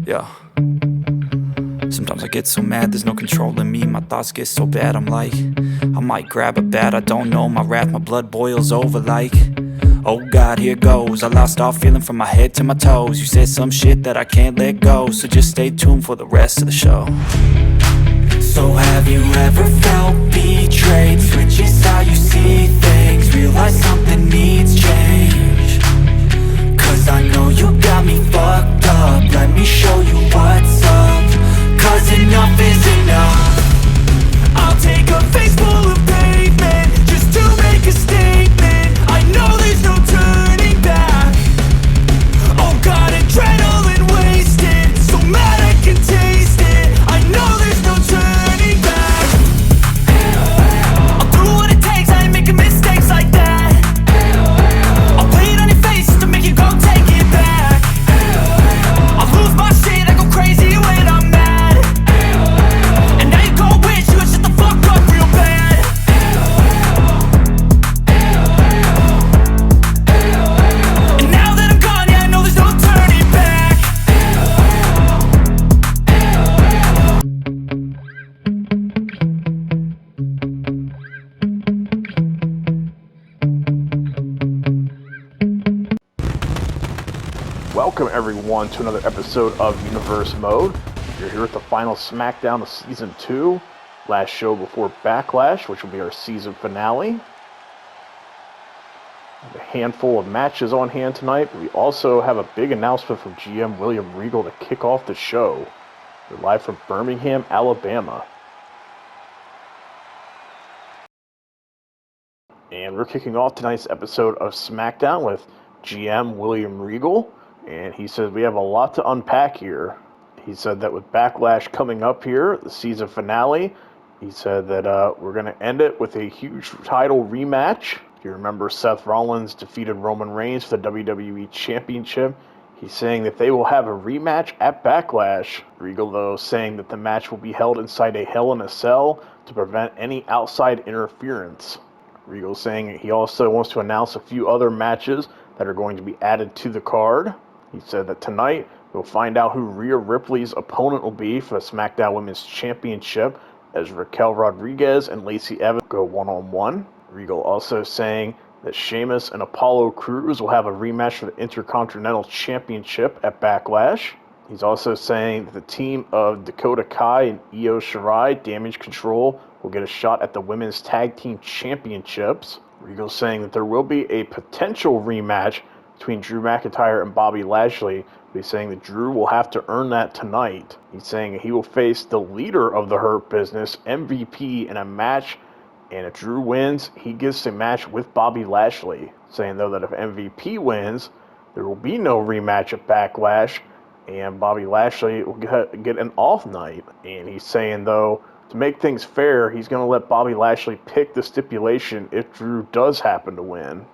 Yeah. Sometimes I get so mad, there's no controlling me. My thoughts get so bad, I'm like, I might grab a bat, I don't know. My wrath, my blood boils over like, oh God, here goes. I lost all feeling from my head to my toes. You said some shit that I can't let go, so just stay tuned for the rest of the show. So have you ever felt betrayed? Switches how you see things, realize something needs change. Cause I know you got me fucked up, let me show you what's up. Cause enough is enough. I'll take a face full of pavement just to make a statement. I know there's no turning back. Oh God, adrenaline wasted, so mad I can taste it. I know there's no turning back. I'll do what it takes, I ain't making mistakes like that. I'll play it on your face just to make you go take it back. I'll lose my shit, I go crazy when I'm mad. And now you go wish you would shut the fuck up real bad. And now that I'm gone, yeah, I know there's no turning back. Welcome everyone to another episode of Universe Mode. You're here at the final Smackdown of Season 2. Last show before Backlash, which will be our season finale. A handful of matches on hand tonight, but we also have a big announcement from GM William Regal to kick off the show. We're live from Birmingham, Alabama. And we're kicking off tonight's episode of Smackdown with GM William Regal. And he says we have a lot to unpack here. He said that with Backlash coming up here, the season finale, he said that we're going to end it with a huge title rematch. If you remember, Seth Rollins defeated Roman Reigns for the WWE Championship. He's saying that they will have a rematch at Backlash. Regal, though, saying that the match will be held inside a Hell in a Cell to prevent any outside interference. Regal saying he also wants to announce a few other matches that are going to be added to the card. He said that tonight we'll find out who Rhea Ripley's opponent will be for the SmackDown Women's Championship as Raquel Rodriguez and Lacey Evans go one-on-one. Regal also saying that Sheamus and Apollo Crews will have a rematch for the Intercontinental Championship at Backlash. He's also saying that the team of Dakota Kai and Io Shirai, Damage Control, will get a shot at the Women's Tag Team Championships. Regal saying that there will be a potential rematch between Drew McIntyre and Bobby Lashley. He's saying that Drew will have to earn that tonight. He's saying he will face the leader of the Hurt Business, MVP, in a match, and if Drew wins, he gets a match with Bobby Lashley. Saying, though, that if MVP wins, there will be no rematch at Backlash, and Bobby Lashley will get an off night. And he's saying, though, to make things fair, he's going to let Bobby Lashley pick the stipulation if Drew does happen to win.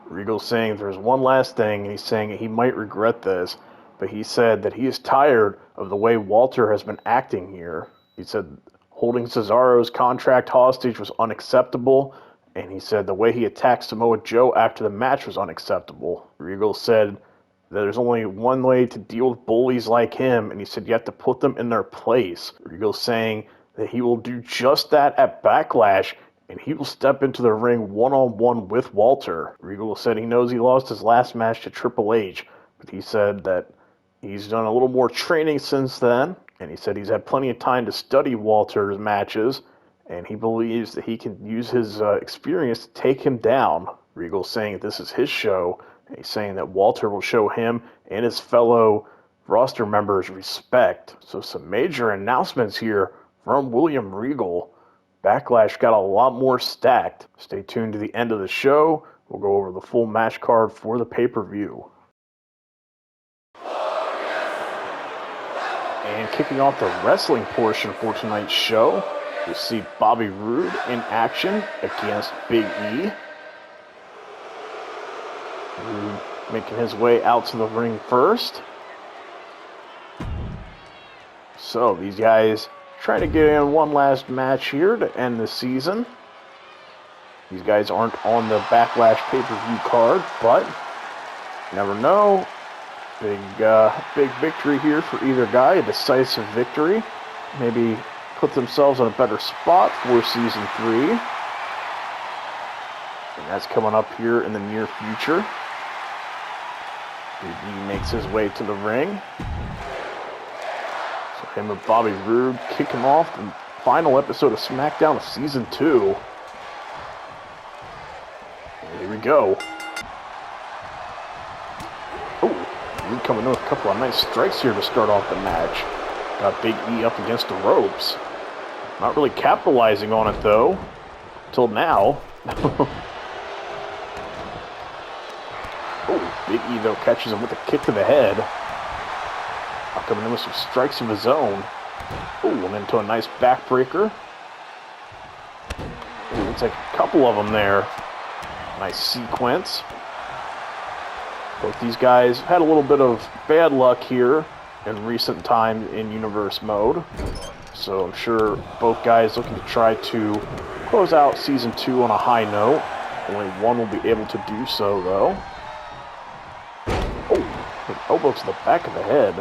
Regal's saying there's one last thing, and he's saying he might regret this, but he said that he is tired of the way Walter has been acting here. He said holding Cesaro's contract hostage was unacceptable, and he said the way he attacked Samoa Joe after the match was unacceptable. Regal said that there's only one way to deal with bullies like him, and he said you have to put them in their place. Regal's saying that he will do just that at Backlash, and he will step into the ring one-on-one with Walter. Regal said he knows he lost his last match to Triple H, but he said that he's done a little more training since then, and he said he's had plenty of time to study Walter's matches, and he believes that he can use his experience to take him down. Regal's saying that this is his show, and he's saying that Walter will show him and his fellow roster members respect. So some major announcements here from William Regal. Backlash got a lot more stacked. Stay tuned to the end of the show. We'll go over the full match card for the pay-per-view. And kicking off the wrestling portion for tonight's show, you'll see Bobby Roode in action against Big E. Roode making his way out to the ring first. So these guys trying to get in one last match here to end the season. These guys aren't on the Backlash pay-per-view card, but you never know. Big victory here for either guy, a decisive victory. Maybe put themselves in a better spot for Season 3. And that's coming up here in the near future. Big E makes his way to the ring. So him and Bobby Roode kicking off the final episode of Smackdown of Season 2. And here we go. Roode coming in with a couple of nice strikes here to start off the match. Got Big E up against the ropes. Not really capitalizing on it though, till now. Big E though catches him with a kick to the head. Now coming in with some strikes of his own. And into a nice backbreaker. Looks like a couple of them there. Nice sequence. Both these guys had a little bit of bad luck here in recent time in Universe mode. So I'm sure both guys looking to try to close out Season 2 on a high note. Only one will be able to do so though. An elbow to the back of the head.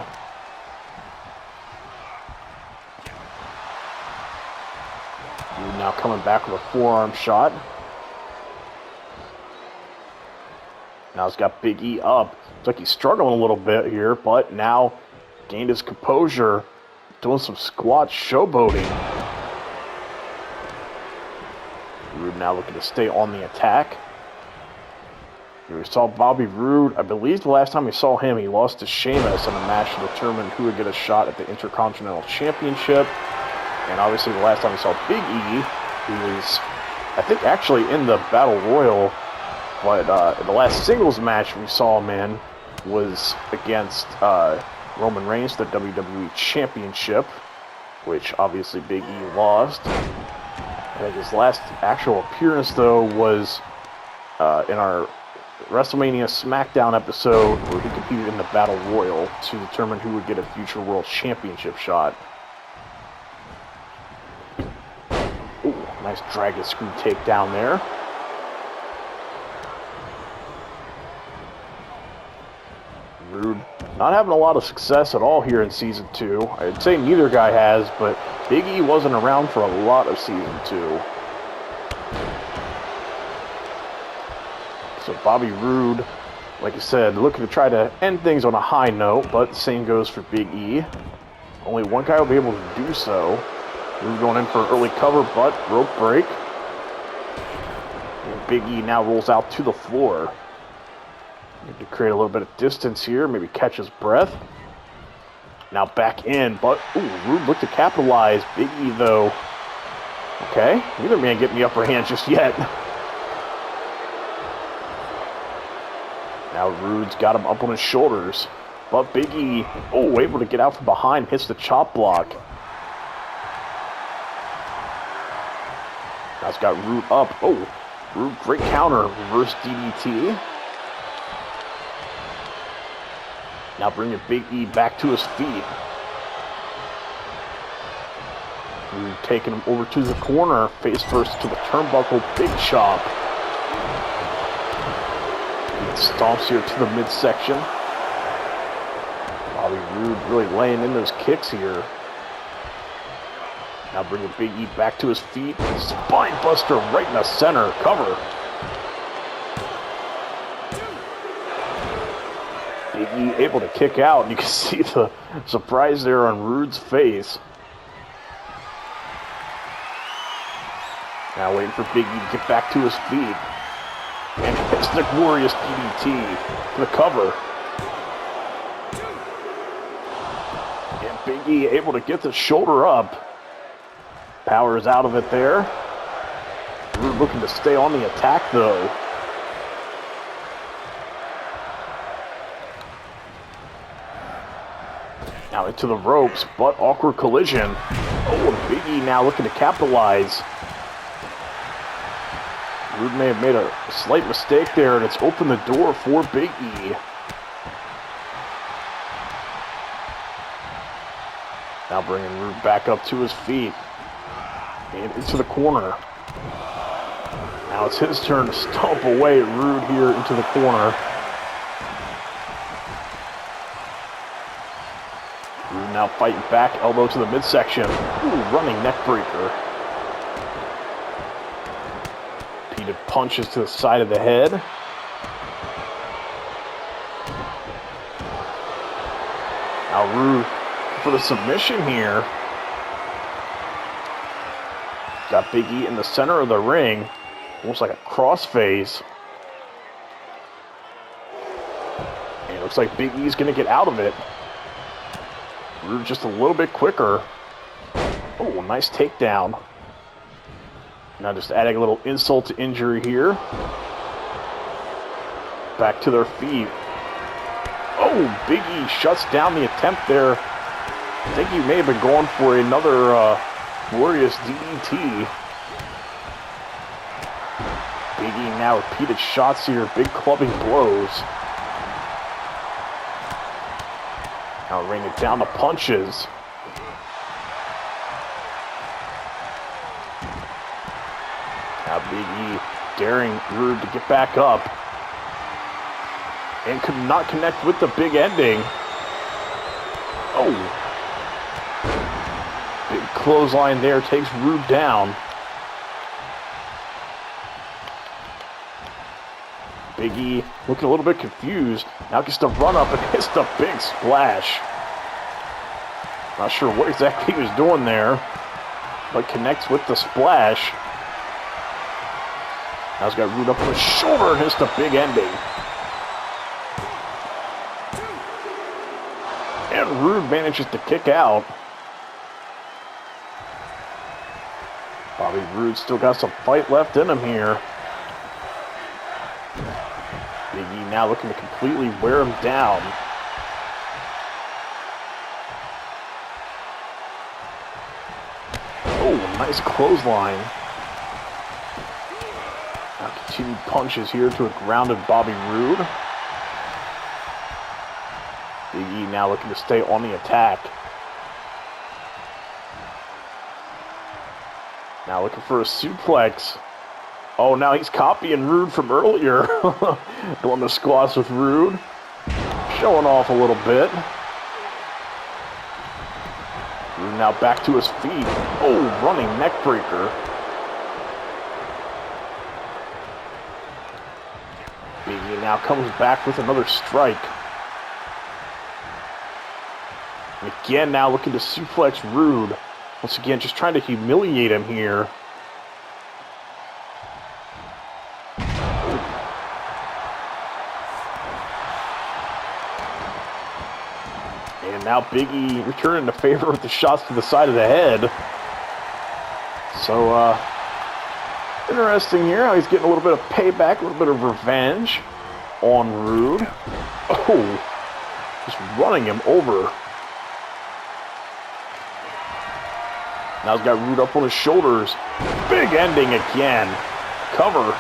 Roode now coming back with a forearm shot. Now he's got Big E up. Looks like he's struggling a little bit here, but now gained his composure, doing some squat showboating. Roode now looking to stay on the attack. Here we saw Bobby Roode. I believe the last time we saw him, he lost to Sheamus in a match to determine who would get a shot at the Intercontinental Championship. And obviously the last time we saw Big E, he was, I think, actually in the Battle Royal. But the last singles match we saw him in was against Roman Reigns, the WWE Championship, which obviously Big E lost. I think his last actual appearance, though, was in our WrestleMania Smackdown episode where he competed in the Battle Royal to determine who would get a future World Championship shot. Nice dragon screw takedown there. Roode not having a lot of success at all here in Season 2. I'd say neither guy has, but Big E wasn't around for a lot of Season 2. So Bobby Roode, like I said, looking to try to end things on a high note, but the same goes for Big E. Only one guy will be able to do so. Roode going in for an early cover, but rope break. And Big E now rolls out to the floor. Need to create a little bit of distance here, maybe catch his breath. Now back in, but Roode looked to capitalize. Big E though. Okay, neither man getting the upper hand just yet. Now Roode's got him up on his shoulders, but Big E, able to get out from behind, hits the chop block. Now it's got Roode up. Roode, great counter, reverse DDT. Now bringing Big E back to his feet. Roode taking him over to the corner, face first to the turnbuckle, big chop. He stomps here to the midsection. Bobby Roode really laying in those kicks here. Now bringing Big E back to his feet. Spine buster right in the center. Cover. Big E able to kick out. You can see the surprise there on Roode's face. Now waiting for Big E to get back to his feet. And hits the glorious DDT for the cover. And Big E able to get the shoulder up. Powers out of it there. Roode looking to stay on the attack though. Now into the ropes, but awkward collision. Big E now looking to capitalize. Roode may have made a slight mistake there, and it's opened the door for Big E. Now bringing Roode back up to his feet. And into the corner. Now it's his turn to stomp away at Roode here into the corner. Roode now fighting back, elbow to the midsection. Ooh, running neck breaker. Repeated punches to the side of the head. Now Roode for the submission here. Got Big E in the center of the ring. Almost like a crossface. And it looks like Big E's going to get out of it. Roode just a little bit quicker. Oh, nice takedown. Now just adding a little insult to injury here. Back to their feet. Oh, Big E shuts down the attempt there. I think he may have been going for another glorious DDT. Big E now repeated shots here, big clubbing blows. Now rain it down to punches. Now Big E daring Roode to get back up. And could not connect with the big ending. Oh. Big clothesline there takes Roode down. Big E looking a little bit confused. Now gets to run up and hits the big splash. Not sure what exactly he was doing there, but connects with the splash. Now he's got Roode up on his shoulder and hits the big ending. And Roode manages to kick out. Bobby Roode still got some fight left in him here. Big E now looking to completely wear him down. Oh, nice clothesline. Now continued punches here to a grounded Bobby Roode. Big E now looking to stay on the attack. Now looking for a suplex. Oh, now he's copying Roode from earlier. Going to squash with Roode. Showing off a little bit. Roode now back to his feet. Oh, running neck breaker. Big E now comes back with another strike. And again now looking to suplex Roode. Once again, just trying to humiliate him here. And now Big E returning to favor with the shots to the side of the head. So, interesting here how he's getting a little bit of payback, a little bit of revenge on Roode. Oh, just running him over. Now he's got Roode up on his shoulders. Big ending again. Cover.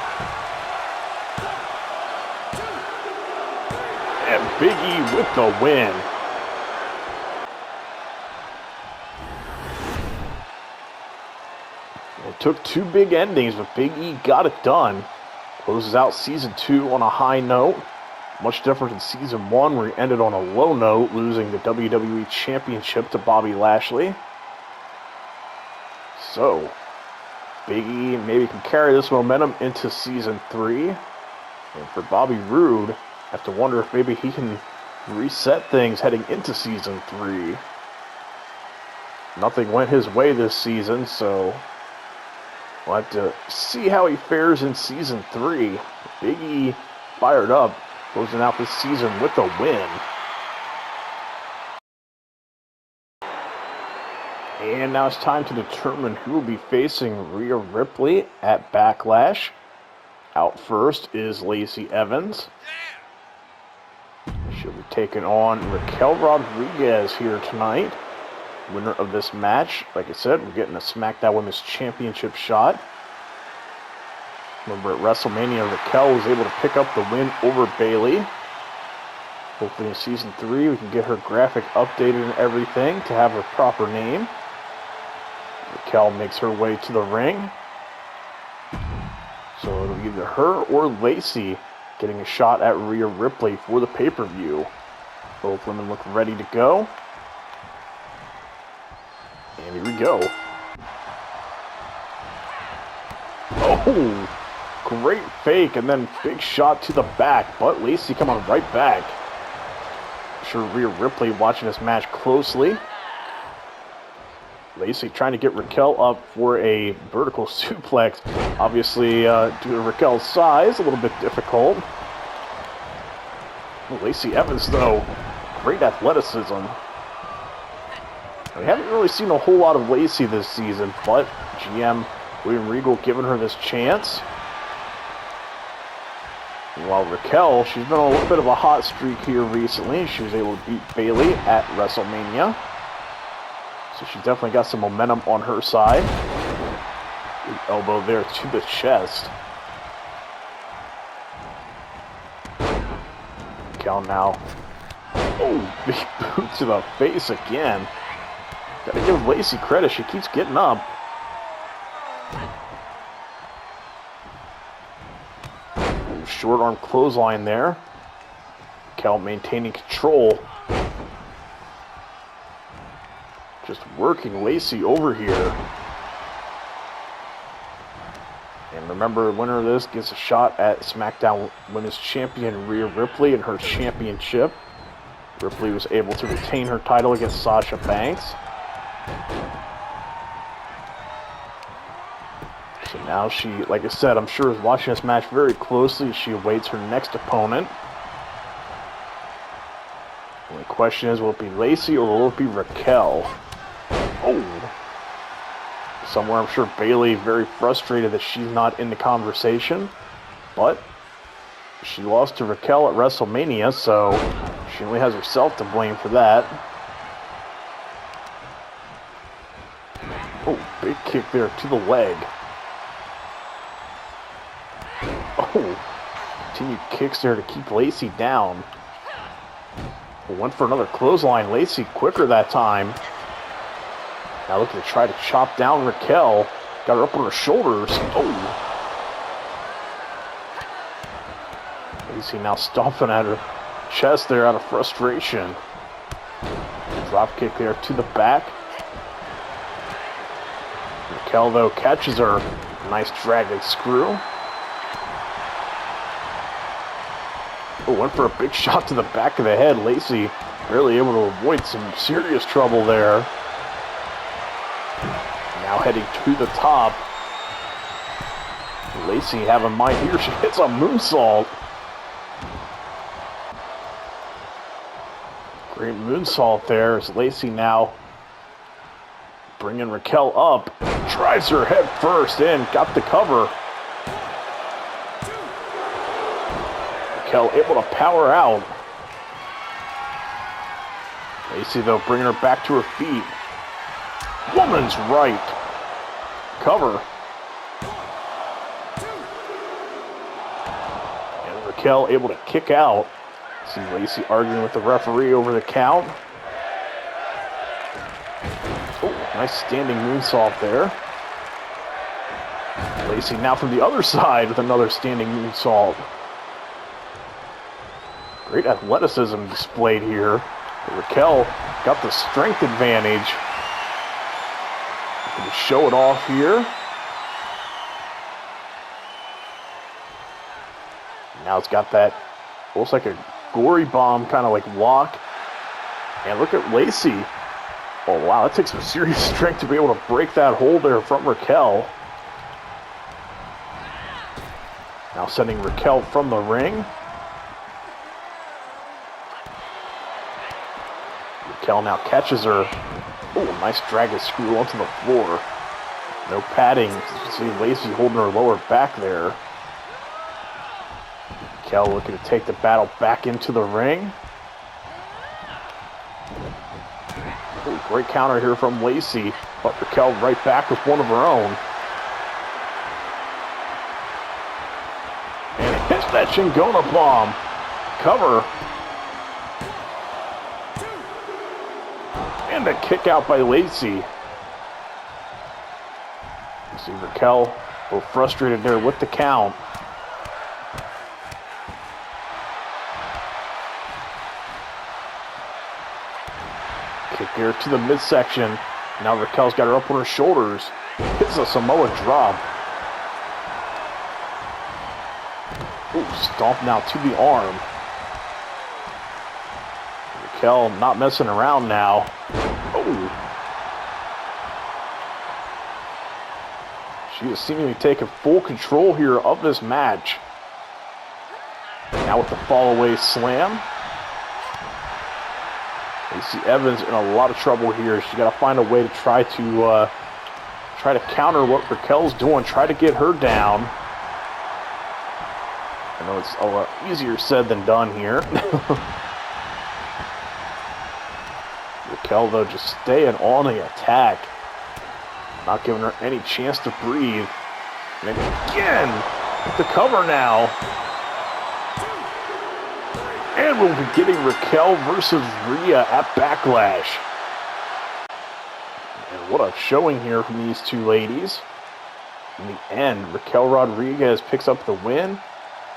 And Big E with the win. It took two big endings, but Big E got it done. Closes out Season 2 on a high note. Much different than Season 1, where he ended on a low note, losing the WWE Championship to Bobby Lashley. So, Big E maybe can carry this momentum into Season 3. And for Bobby Roode, I have to wonder if maybe he can reset things heading into Season 3. Nothing went his way this season, so we'll have to see how he fares in Season 3. Big E fired up, closing out this season with a win. And now it's time to determine who will be facing Rhea Ripley at Backlash. Out first is Lacey Evans. She'll be taking on Raquel Rodriguez here tonight. Winner of this match, like I said, we're getting a Smackdown Women's Championship shot. Remember at WrestleMania, Raquel was able to pick up the win over Bayley. Hopefully in Season 3 we can get her graphic updated and everything to have her proper name. Raquel makes her way to the ring. So it'll be either her or Lacey getting a shot at Rhea Ripley for the pay-per-view. Both women look ready to go. go. Oh, great fake, and then big shot to the back, but Lacey coming right back. I'm sure Rhea Ripley watching this match closely. Lacey trying to get Raquel up for a vertical suplex. Obviously, due to Raquel's size, a little bit difficult. Lacey Evans, though, great athleticism. We haven't really seen a whole lot of Lacey this season, but GM William Regal giving her this chance. While Raquel, she's been on a little bit of a hot streak here recently. She was able to beat Bayley at WrestleMania. So she's definitely got some momentum on her side. Big elbow there to the chest. Raquel now. Oh, big boot to the face again. Gotta give Lacey credit. She keeps getting up. Short arm clothesline there. Raquel maintaining control. Just working Lacey over here. And remember, winner of this gets a shot at SmackDown Women's Champion Rhea Ripley in her championship. Ripley was able to retain her title against Sasha Banks. So now she, like I said, I'm sure is watching this match very closely as she awaits her next opponent. The only question is, will it be Lacey or will it be Raquel? Oh. Somewhere I'm sure Bayley very frustrated that she's not in the conversation. But she lost to Raquel at WrestleMania, so she only has herself to blame for that. Oh, big kick there to the leg. Oh, continued kicks there to keep Lacey down. Went for another clothesline. Lacey quicker that time. Now looking to try to chop down Raquel. Got her up on her shoulders. Oh. Lacey now stomping at her chest there out of frustration. Drop kick there to the back. Raquel, though, catches her. Nice dragon screw. Oh, went for a big shot to the back of the head. Lacey barely able to avoid some serious trouble there. Now heading to the top. Lacey having mind here. She hits a moonsault. Great moonsault there as Lacey now bringing Raquel up. Drives her head first in. Got the cover. Raquel able to power out. Lacey, though, bringing her back to her feet. Woman's right. Cover. And Raquel able to kick out. See Lacey arguing with the referee over the count. Oh, nice standing moonsault there. Lacey now from the other side with another standing moonsault. Great athleticism displayed here. But Raquel got the strength advantage. Going to show it off here. Now it's got that, looks like a gory bomb kind of like lock. And look at Lacey. Oh wow, that takes some serious strength to be able to break that hold there from Raquel. Now sending Raquel from the ring. Raquel now catches her. Oh, nice dragon screw onto the floor. No padding. You see Lacey holding her lower back there. Raquel looking to take the battle back into the ring. Oh, great counter here from Lacey. But Raquel right back with one of her own. And hits that Shingona bomb. Cover. And a kick out by Lacey. See Raquel a little frustrated there with the count. Kick here to the midsection. Now Raquel's got her up on her shoulders. Hits a Samoa drop. Ooh, stomp now to the arm. Raquel not messing around now. Oh. She is seemingly taking full control here of this match. Now with the fall-away slam. Lacey Evans in a lot of trouble here. She's got to find a way to try to counter what Raquel's doing. Try to get her down. I know it's a lot easier said than done here. Raquel, though, just staying on the attack. Not giving her any chance to breathe. And again, with the cover now. And we'll be getting Raquel versus Rhea at Backlash. And what a showing here from these two ladies. In the end, Raquel Rodriguez picks up the win.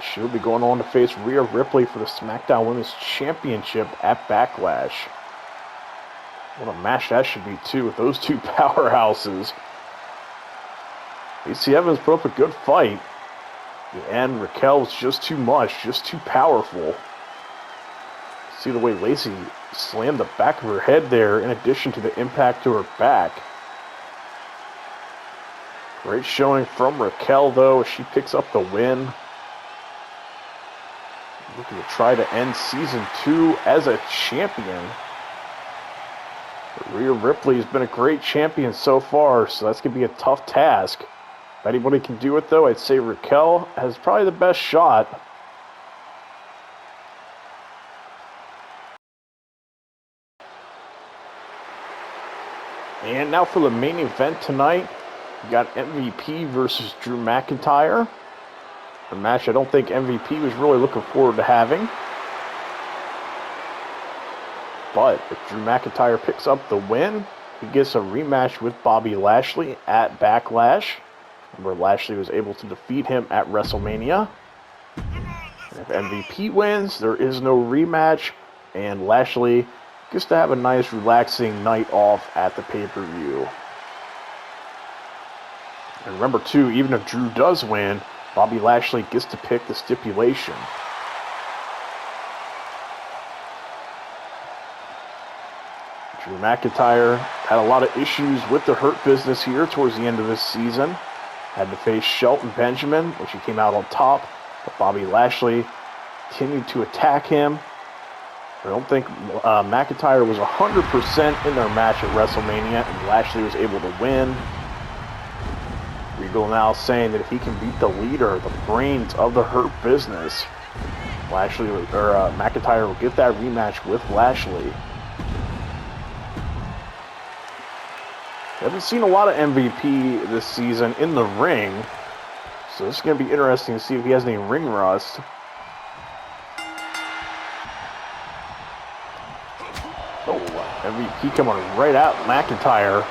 She'll be going on to face Rhea Ripley for the Smackdown Women's Championship at Backlash. What a match that should be, too, with those two powerhouses. Lacey Evans put up a good fight. In the end, Raquel was just too much, just too powerful. See the way Lacey slammed the back of her head there, in addition to the impact to her back. Great showing from Raquel, though, as she picks up the win. Looking to try to end Season 2 as a champion. But Rhea Ripley has been a great champion so far, so that's going to be a tough task. If anybody can do it, though, I'd say Raquel has probably the best shot. And now for the main event tonight, we got MVP versus Drew McIntyre. A match I don't think MVP was really looking forward to having. But if Drew McIntyre picks up the win, he gets a rematch with Bobby Lashley at Backlash, where Lashley was able to defeat him at WrestleMania. And if MVP wins, there is no rematch, and Lashley gets to have a nice, relaxing night off at the pay-per-view. And remember, too, even if Drew does win, Bobby Lashley gets to pick the stipulation. Drew McIntyre had a lot of issues with the Hurt Business here towards the end of this season. Had to face Shelton Benjamin, which he came out on top. But Bobby Lashley continued to attack him. I don't think McIntyre was 100% in their match at WrestleMania, and Lashley was able to win. Regal now saying that if he can beat the leader, the brains of the Hurt Business, McIntyre will get that rematch with Lashley. Haven't seen a lot of MVP this season in the ring, so this is going to be interesting to see if he has any ring rust. Oh, MVP coming right at McIntyre.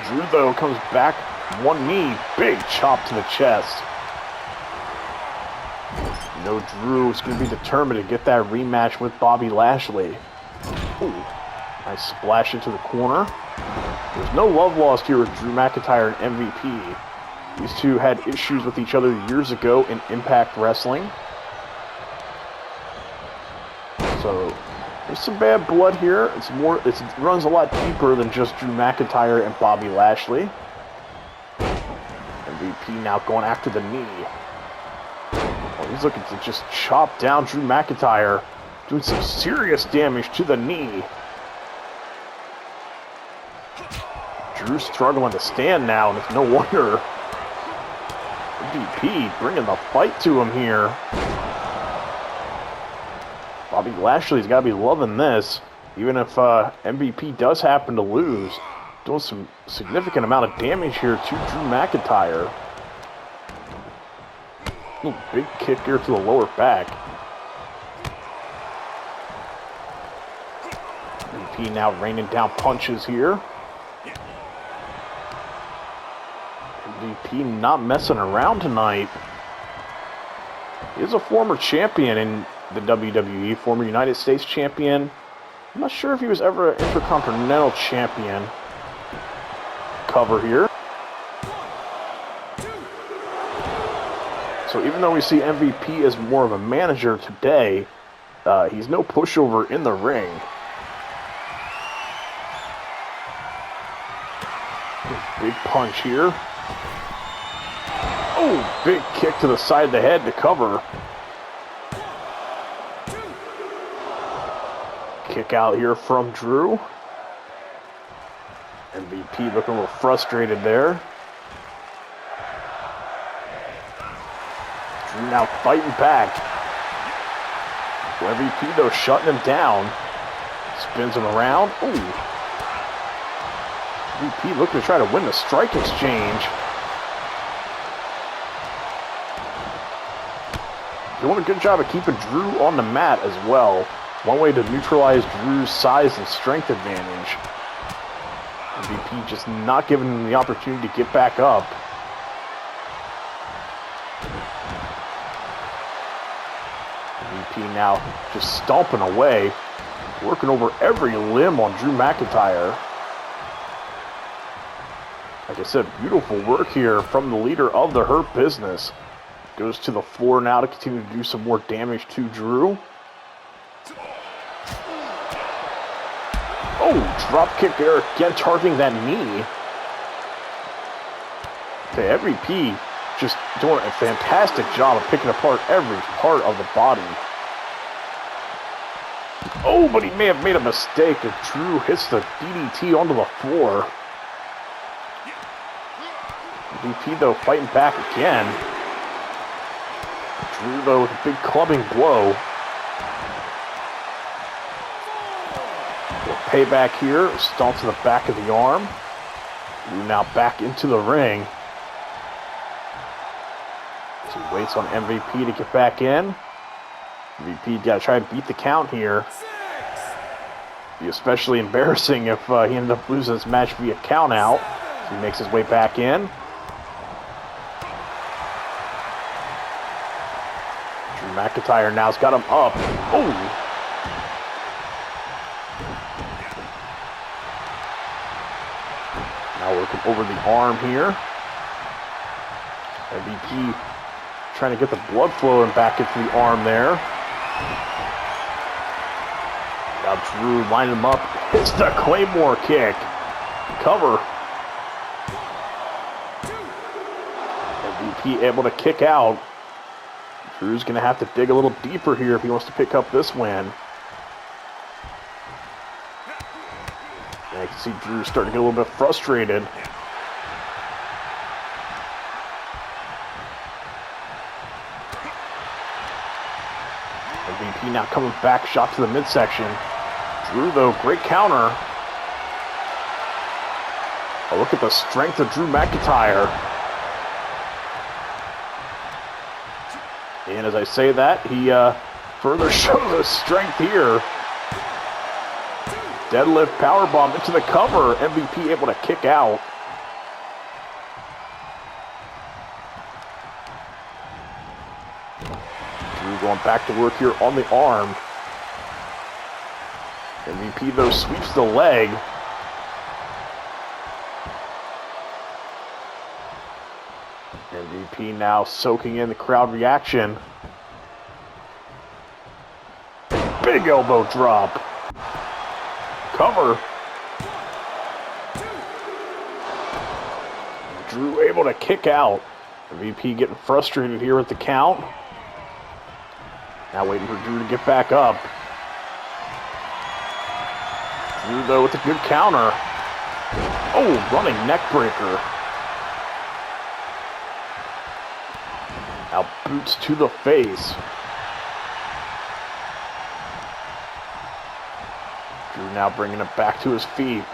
Drew, though, comes back, one knee, big chop to the chest. You know Drew is going to be determined to get that rematch with Bobby Lashley. Ooh, nice splash into the corner. There's no love lost here with Drew McIntyre and MVP. These two had issues with each other years ago in Impact Wrestling. So there's some bad blood here. It runs a lot deeper than just Drew McIntyre and Bobby Lashley. MVP now going after the knee. Well, he's looking to just chop down Drew McIntyre, doing some serious damage to the knee. Drew's struggling to stand now, and it's no wonder. MVP bringing the fight to him here. Bobby Lashley's got to be loving this, even if MVP does happen to lose. Doing some significant amount of damage here to Drew McIntyre. Ooh, big kick here to the lower back. MVP now raining down punches here. MVP not messing around tonight. He is a former champion in the WWE, former United States champion, I'm not sure if he was ever an Intercontinental Champion. Cover here. So even though we see MVP as more of a manager today, he's no pushover in the ring. Big punch here. Oh, big kick to the side of the head to cover. Kick out here from Drew. MVP looking a little frustrated there. Drew now fighting back. MVP though shutting him down. Spins him around. Ooh. MVP looking to try to win the strike exchange. Doing a good job of keeping Drew on the mat as well. One way to neutralize Drew's size and strength advantage. MVP just not giving him the opportunity to get back up. MVP now just stomping away, working over every limb on Drew McIntyre. Like I said, beautiful work here from the leader of the Hurt Business. Goes to the floor now to continue to do some more damage to Drew. Oh, drop kick there, again targeting that knee. Okay, MVP just doing a fantastic job of picking apart every part of the body. Oh, but he may have made a mistake as Drew hits the DDT onto the floor. MVP though fighting back again. Drew though with a big clubbing blow. Payback here, stomp to the back of the arm. Drew now back into the ring. So he waits on MVP to get back in. MVP got to try to beat the count here. Be especially embarrassing if he ended up losing this match via count out. So he makes his way back in. Drew McIntyre now's got him up. Oh! Now working over the arm here. MVP trying to get the blood flowing back into the arm there. Now Drew lining him up. Hits the Claymore kick. Cover. MVP able to kick out. Drew's going to have to dig a little deeper here if he wants to pick up this win. And I can see Drew starting to get a little bit frustrated. MVP now coming back, shot to the midsection. Drew though, great counter. Oh, look at the strength of Drew McIntyre. And as I say that, he further shows his strength here. Deadlift powerbomb into the cover. MVP able to kick out. Drew going back to work here on the arm. MVP though sweeps the leg. MVP now soaking in the crowd reaction. Big elbow drop. Cover. Drew able to kick out. MVP getting frustrated here with the count. Now waiting for Drew to get back up. Drew though with a good counter. Oh, running neck breaker. Now boots to the face. Drew now bringing it back to his feet.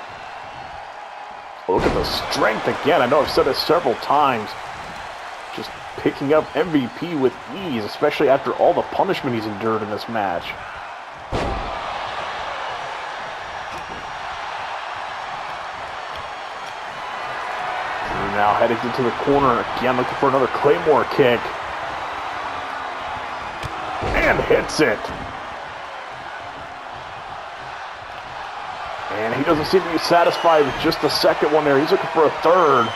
Look at the strength again. I know I've said it several times. Just picking up MVP with ease, especially after all the punishment he's endured in this match. Drew now heading into the corner again, looking for another Claymore kick. And hits it. And he doesn't seem to be satisfied with just the second one there. He's looking for a third.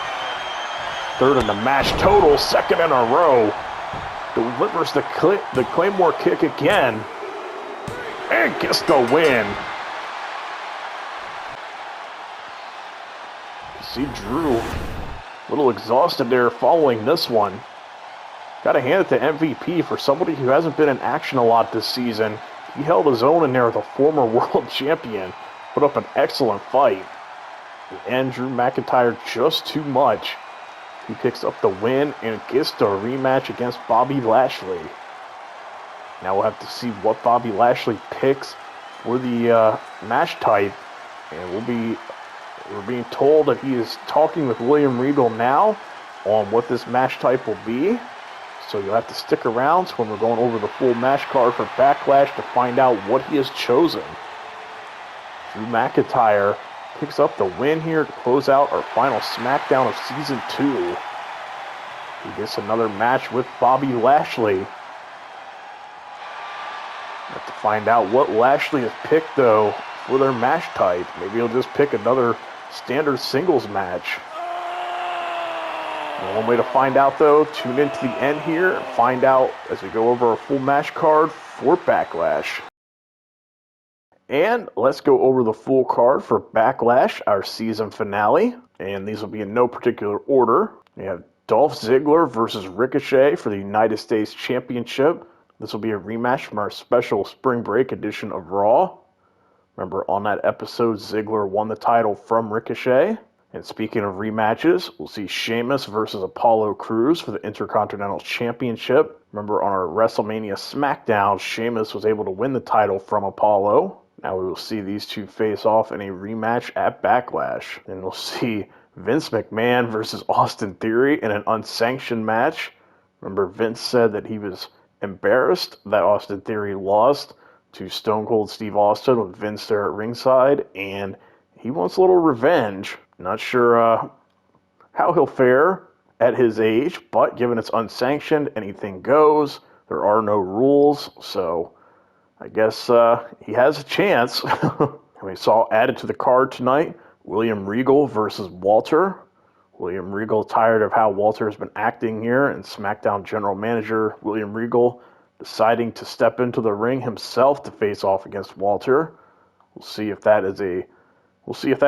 Third in the match total, second in a row. Delivers the Claymore kick again. And gets the win. See Drew a little exhausted there following this one. Got to hand it to MVP for somebody who hasn't been in action a lot this season. He held his own in there with a former world champion. Put up an excellent fight. And Drew McIntyre just too much. He picks up the win and gets the rematch against Bobby Lashley. Now we'll have to see what Bobby Lashley picks for the match type. And we're being told that he is talking with William Regal now on what this match type will be. So you'll have to stick around when we're going over the full match card for Backlash to find out what he has chosen. Drew McIntyre picks up the win here to close out our final Smackdown of Season 2. He gets another match with Bobby Lashley. Have to find out what Lashley has picked, though, for their match type. Maybe he'll just pick another standard singles match. One way to find out, though, tune into the end here and find out as we go over our full match card for Backlash. And let's go over the full card for Backlash, our season finale. And these will be in no particular order. We have Dolph Ziggler versus Ricochet for the United States Championship. This will be a rematch from our special spring break edition of Raw. Remember, on that episode, Ziggler won the title from Ricochet. And speaking of rematches, we'll see Sheamus versus Apollo Crews for the Intercontinental Championship. Remember, on our WrestleMania SmackDown, Sheamus was able to win the title from Apollo. Now we will see these two face off in a rematch at Backlash. And we'll see Vince McMahon versus Austin Theory in an unsanctioned match. Remember, Vince said that he was embarrassed that Austin Theory lost to Stone Cold Steve Austin with Vince there at ringside, and he wants a little revenge. Not sure how he'll fare at his age, but given it's unsanctioned, anything goes. There are no rules, so I guess he has a chance. We saw added to the card tonight, William Regal versus Walter. William Regal tired of how Walter has been acting here, and SmackDown General Manager William Regal deciding to step into the ring himself to face off against Walter. We'll see if that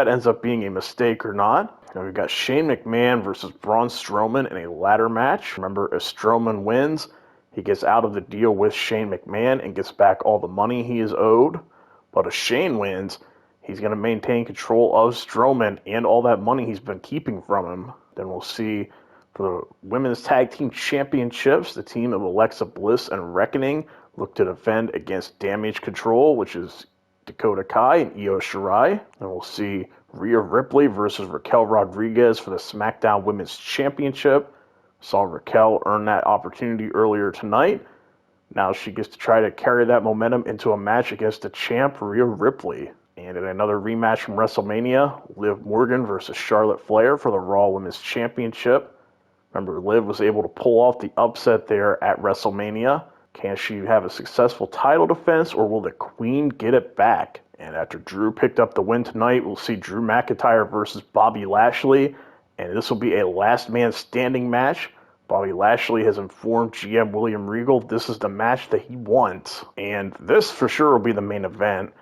ends up being a mistake or not. Now we've got Shane McMahon versus Braun Strowman in a ladder match. Remember, if Strowman wins, he gets out of the deal with Shane McMahon and gets back all the money he is owed. But if Shane wins, he's going to maintain control of Strowman and all that money he's been keeping from him. Then we'll see for the Women's Tag Team Championships, the team of Alexa Bliss and Reckoning look to defend against Damage Control, which is Dakota Kai and Io Shirai. And we'll see Rhea Ripley versus Raquel Rodriguez for the SmackDown Women's Championship. Saw Raquel earn that opportunity earlier tonight. Now she gets to try to carry that momentum into a match against the champ, Rhea Ripley. And in another rematch from WrestleMania, Liv Morgan versus Charlotte Flair for the Raw Women's Championship. Remember, Liv was able to pull off the upset there at WrestleMania. Can she have a successful title defense, or will the Queen get it back? And after Drew picked up the win tonight, we'll see Drew McIntyre versus Bobby Lashley. And this will be a last man standing match. Bobby Lashley has informed GM William Regal this is the match that he wants. And this for sure will be the main event.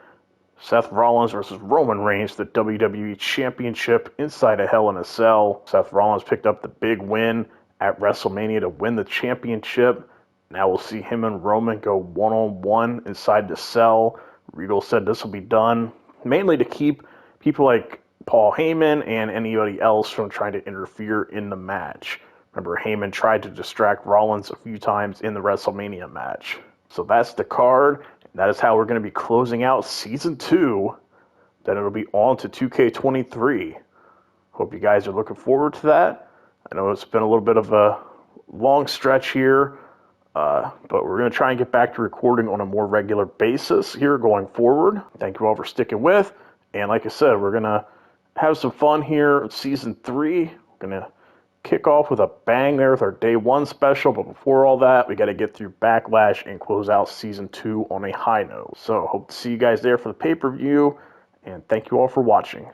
Seth Rollins versus Roman Reigns, the WWE Championship inside a Hell in a Cell. Seth Rollins picked up the big win at WrestleMania to win the championship. Now we'll see him and Roman go one-on-one inside the cell. Regal said this will be done mainly to keep people like Paul Heyman and anybody else from trying to interfere in the match. Remember, Heyman tried to distract Rollins a few times in the WrestleMania match. So that's the card. That is how we're going to be closing out Season 2. Then it'll be on to 2K23. Hope you guys are looking forward to that. I know it's been a little bit of a long stretch here, but we're going to try and get back to recording on a more regular basis here going forward. Thank you all for sticking with. And like I said, we're going to have some fun here in Season 3. We're going to kick off with a bang there with our Day 1 special, but before all that, we got to get through Backlash and close out Season 2 on a high note. So, hope to see you guys there for the pay-per-view, And thank you all for watching.